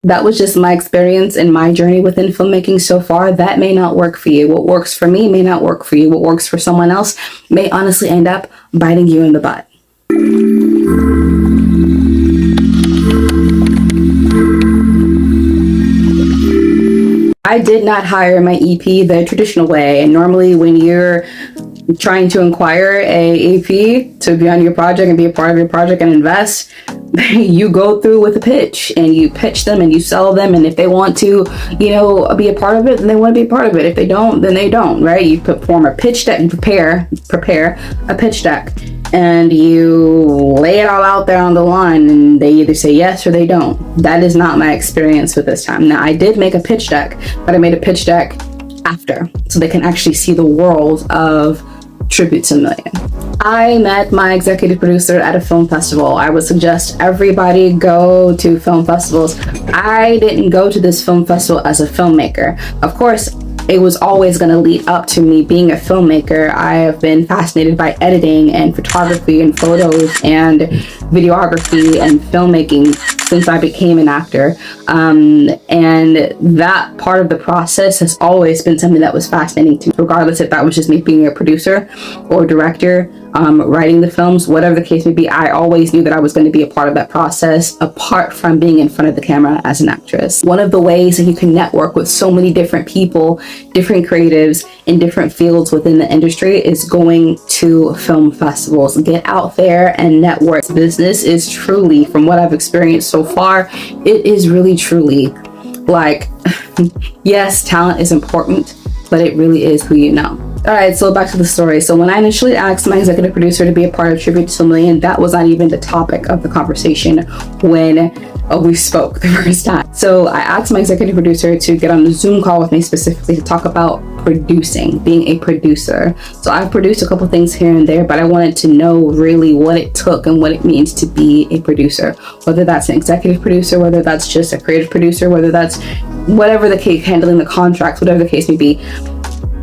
That was just my experience and my journey within filmmaking so far. That may not work for you. What works for me may not work for you. What works for someone else may honestly end up biting you in the butt. I did not hire my EP the traditional way. And normally when you're trying to inquire a EP to be on your project and be a part of your project and invest, you go through with a pitch and you pitch them and you sell them. And if they want to, be a part of it, then they want to be a part of it. If they don't, then they don't, right? You form a pitch deck, you prepare a pitch deck, and you lay it all out there on the line, and they either say yes or they don't. That is not my experience with this time. Now, I did make a pitch deck, but I made a pitch deck after, so they can actually see the world of Tribute to Million. I met my executive producer at a film festival. I would suggest everybody go to film festivals. I didn't go to this film festival as a filmmaker. Of course, it was always going to lead up to me being a filmmaker. I have been fascinated by editing and photography and photos and videography and filmmaking since I became an actor. And that part of the process has always been something that was fascinating to me, regardless if that was just me being a producer or director, writing the films, whatever the case may be. I always knew that I was going to be a part of that process, apart from being in front of the camera as an actress. One of the ways that you can network with so many different people, different creatives in different fields within the industry, is going to film festivals. Get out there and network. Business is truly, from what I've experienced so far, it is really truly like, yes, talent is important, but it really is who you know. All right, so back to the story. So when I initially asked my executive producer to be a part of Tribute to Million, that was not even the topic of the conversation when we spoke the first time. So I asked my executive producer to get on a Zoom call with me specifically to talk about producing, being a producer. So I've produced a couple things here and there, but I wanted to know really what it took and what it means to be a producer, whether that's an executive producer, whether that's just a creative producer, whether that's whatever the case, handling the contracts, whatever the case may be.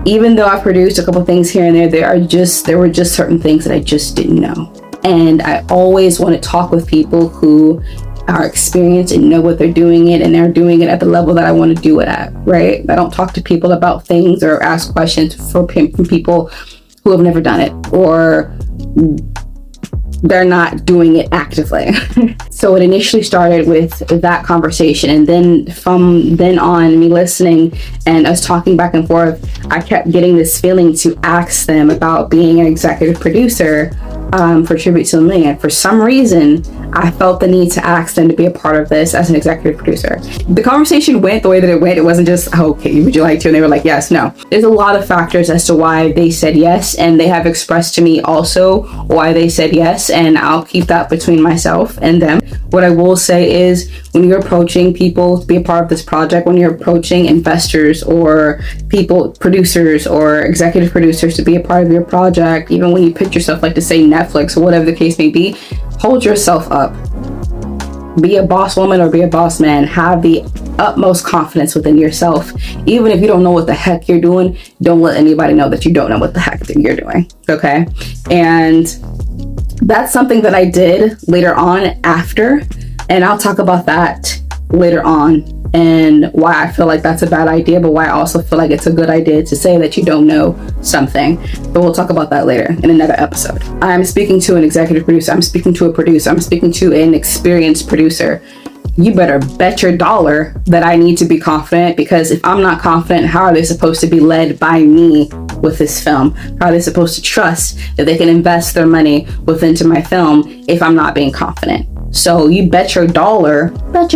Even though I produced a couple things here and there, there were just certain things that I just didn't know. And I always want to talk with people who are experienced and know what they're doing it, and they're doing it at the level that I want to do it at, right? I don't talk to people about things or ask questions from people who have never done it, or they're not doing it actively. So it initially started with that conversation, and then from then on, me listening and us talking back and forth, I kept getting this feeling to ask them about being an executive producer for Tribute to Million. For some reason, I felt the need to ask them to be a part of this as an executive producer. The conversation went the way that it went. It wasn't just, oh, okay, would you like to? And they were like, yes, no. There's a lot of factors as to why they said yes, and they have expressed to me also why they said yes, and I'll keep that between myself and them. What I will say is, when you're approaching people to be a part of this project, when you're approaching investors or people, producers or executive producers to be a part of your project, even when you pitch yourself, like to say Netflix or whatever the case may be, hold yourself up. Be a boss woman or be a boss man. Have the utmost confidence within yourself. Even if you don't know what the heck you're doing, don't let anybody know that you don't know what the heck that you're doing. Okay? And that's something that I did later on after, and I'll talk about that later on and why I feel like that's a bad idea, but why I also feel like it's a good idea to say that you don't know something. But we'll talk about that later in another episode. I'm speaking to an executive producer. I'm speaking to a producer. I'm speaking to an experienced producer. You better bet your dollar that I need to be confident, because if I'm not confident, how are they supposed to be led by me with this film? How are they supposed to trust that they can invest their money into my film if I'm not being confident? So you bet your dollar that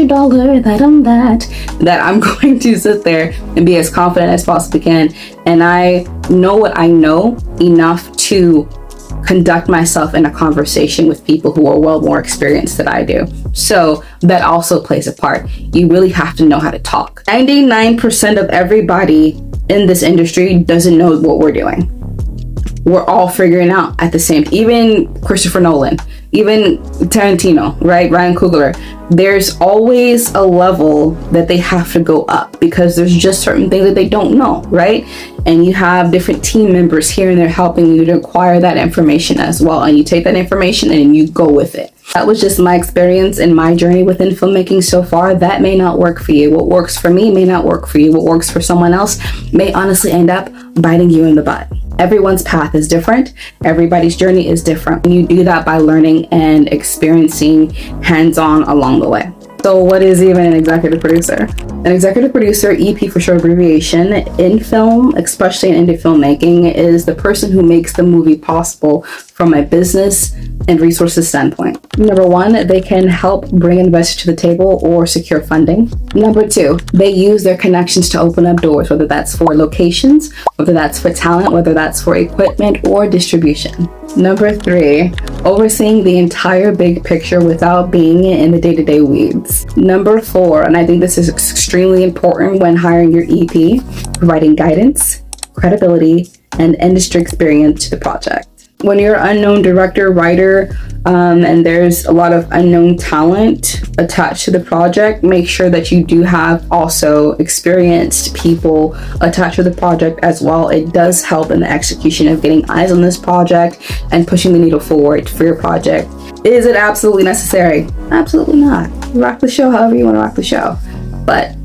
I'm going to sit there and be as confident as possibly can. And I know what I know enough to conduct myself in a conversation with people who are well more experienced than I do. So that also plays a part. You really have to know how to talk. 99% of everybody in this industry doesn't know what we're doing. We're all figuring out at the same time. Even Christopher Nolan, even Tarantino, right? Ryan Coogler. There's always a level that they have to go up, because there's just certain things that they don't know, right? And you have different team members here and there helping you to acquire that information as well. And you take that information and you go with it. That was just my experience and my journey within filmmaking so far. That may not work for you. What works for me may not work for you. What works for someone else may honestly end up biting you in the butt. Everyone's path is different. Everybody's journey is different. And you do that by learning and experiencing hands-on along the way. So what is even an executive producer? An executive producer, EP for short abbreviation, in film, especially in indie filmmaking, is the person who makes the movie possible from a business and resources standpoint. Number one, they can help bring investors to the table or secure funding. Number two, they use their connections to open up doors, whether that's for locations, whether that's for talent, whether that's for equipment or distribution. Number three, overseeing the entire big picture without being in the day-to-day weeds. Number four, and I think this is extremely important when hiring your EP, providing guidance, credibility, and industry experience to the project. When you're an unknown director, writer, and there's a lot of unknown talent attached to the project, make sure that you do have also experienced people attached to the project as well. It does help in the execution of getting eyes on this project and pushing the needle forward for your project. Is it absolutely necessary? Absolutely not. Rock the show however you want to rock the show, but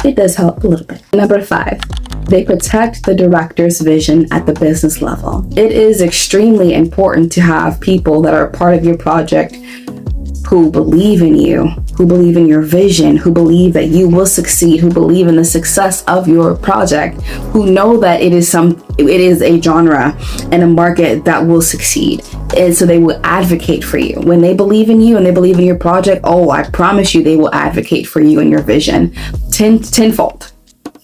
it does help a little bit. Number five, they protect the director's vision at the business level. It is extremely important to have people that are part of your project who believe in you, who believe in your vision, who believe that you will succeed, who believe in the success of your project, who know that it is a genre and a market that will succeed. And so they will advocate for you. When they believe in you and they believe in your project, oh, I promise you they will advocate for you and your vision tenfold.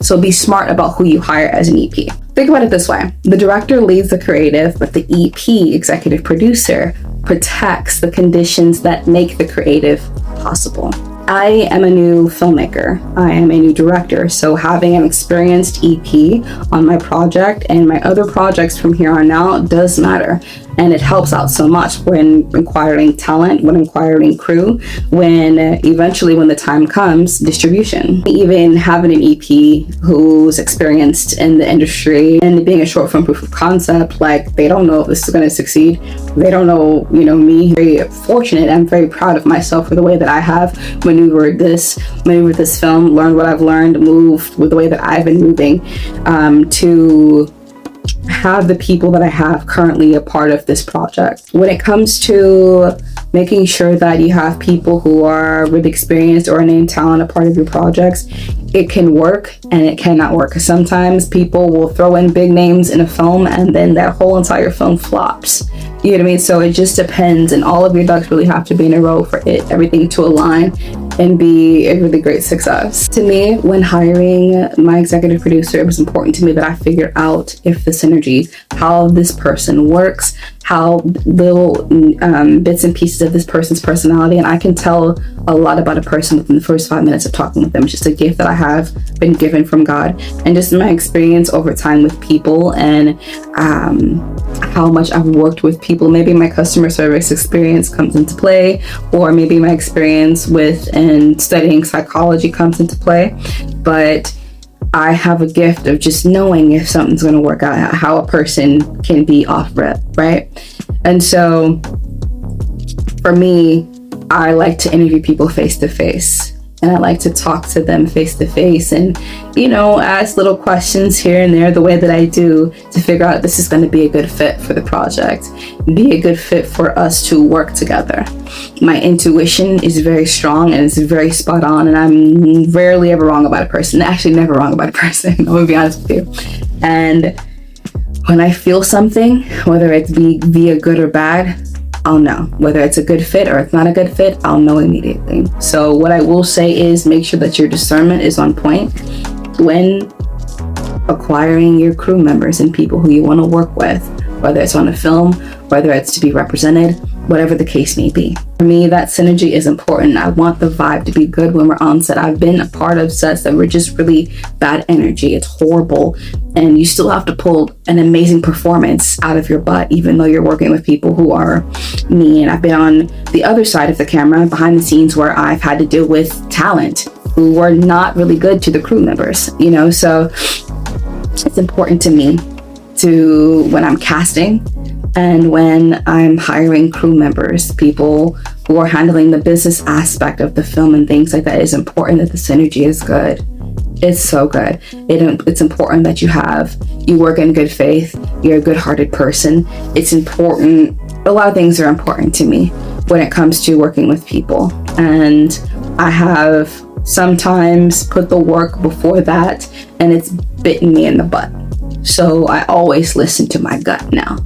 So be smart about who you hire as an EP. Think about it this way. The director leads the creative, but the EP, executive producer, protects the conditions that make the creative possible. I am a new filmmaker. I am a new director. So having an experienced EP on my project and my other projects from here on out does matter. And it helps out so much when acquiring talent, when acquiring crew, when eventually when the time comes, distribution. Even having an EP who's experienced in the industry and being a short film proof of concept, like they don't know if this is going to succeed. They don't know, me. Very fortunate. I'm very proud of myself for the way that I have maneuvered this film, learned what I've learned, moved with the way that I've been moving to have the people that I have currently a part of this project. When it comes to making sure that you have people who are really experienced or named talent a part of your projects, it can work and it cannot work. Sometimes people will throw in big names in a film and then that whole entire film flops. You know what I mean? So it just depends, and all of your ducks really have to be in a row for everything to align and be a really great success. To me, when hiring my executive producer, it was important to me that I figure out if the synergy, how this person works, how little bits and pieces of this person's personality, and I can tell a lot about a person within the first 5 minutes of talking with them. It's just a gift that I have been given from God, and just my experience over time with people and how much I've worked with people. Maybe my customer service experience comes into play, or maybe my experience with and studying psychology comes into play, but I have a gift of just knowing if something's going to work out, how a person can be off rip, right? And so for me, I like to interview people face to face, and I like to talk to them face to face and, ask little questions here and there the way that I do to figure out this is going to be a good fit for the project, be a good fit for us to work together. My intuition is very strong and it's very spot on, and I'm rarely ever wrong about a person. Actually, never wrong about a person. I'm going to be honest with you. And when I feel something, whether it's via good or bad, I'll know. Whether it's a good fit or it's not a good fit, I'll know immediately. So what I will say is make sure that your discernment is on point when acquiring your crew members and people who you want to work with, whether it's on a film, whether it's to be represented, whatever the case may be. For me, that synergy is important. I want the vibe to be good when we're on set. I've been a part of sets that were just really bad energy. It's horrible. And you still have to pull an amazing performance out of your butt, even though you're working with people who are me. And I've been on the other side of the camera, behind the scenes, where I've had to deal with talent who were not really good to the crew members, so it's important to me when I'm casting and when I'm hiring crew members, people who are handling the business aspect of the film and things like that, it's important that the synergy is good. It's so good. It's important that you work in good faith. You're a good-hearted person. It's important. A lot of things are important to me when it comes to working with people. And I have sometimes put the work before that, and it's bitten me in the butt. So I always listen to my gut now.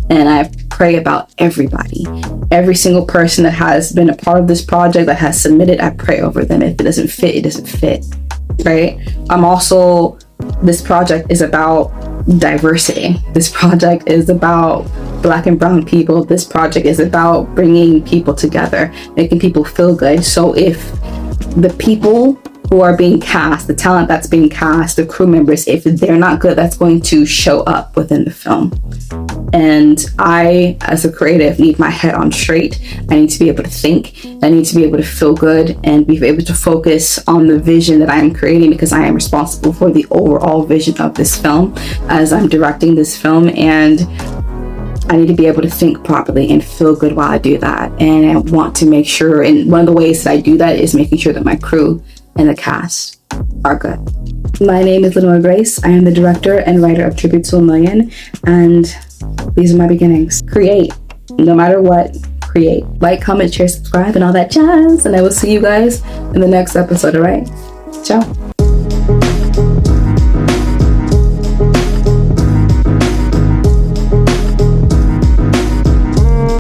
And I pray about everybody. Every single person that has been a part of this project, that has submitted, I pray over them. If it doesn't fit, it doesn't fit. Right? This project is about diversity. This project is about Black and brown people. This project is about bringing people together, making people feel good. So if the people who are being cast, the talent that's being cast, the crew members, if they're not good, that's going to show up within the film. And I, as a creative, need my head on straight. I need to be able to think. I need to be able to feel good and be able to focus on the vision that I'm creating, because I am responsible for the overall vision of this film as I'm directing this film. And I need to be able to think properly and feel good while I do that. And I want to make sure, and one of the ways that I do that is making sure that my crew and the cast are good. My name is Lenore Grace. I am the director and writer of Tribute to a Million, and these are my beginnings. Create. No matter what, create. Like, comment, share, subscribe, and all that jazz. And I will see you guys in the next episode, all right? Ciao.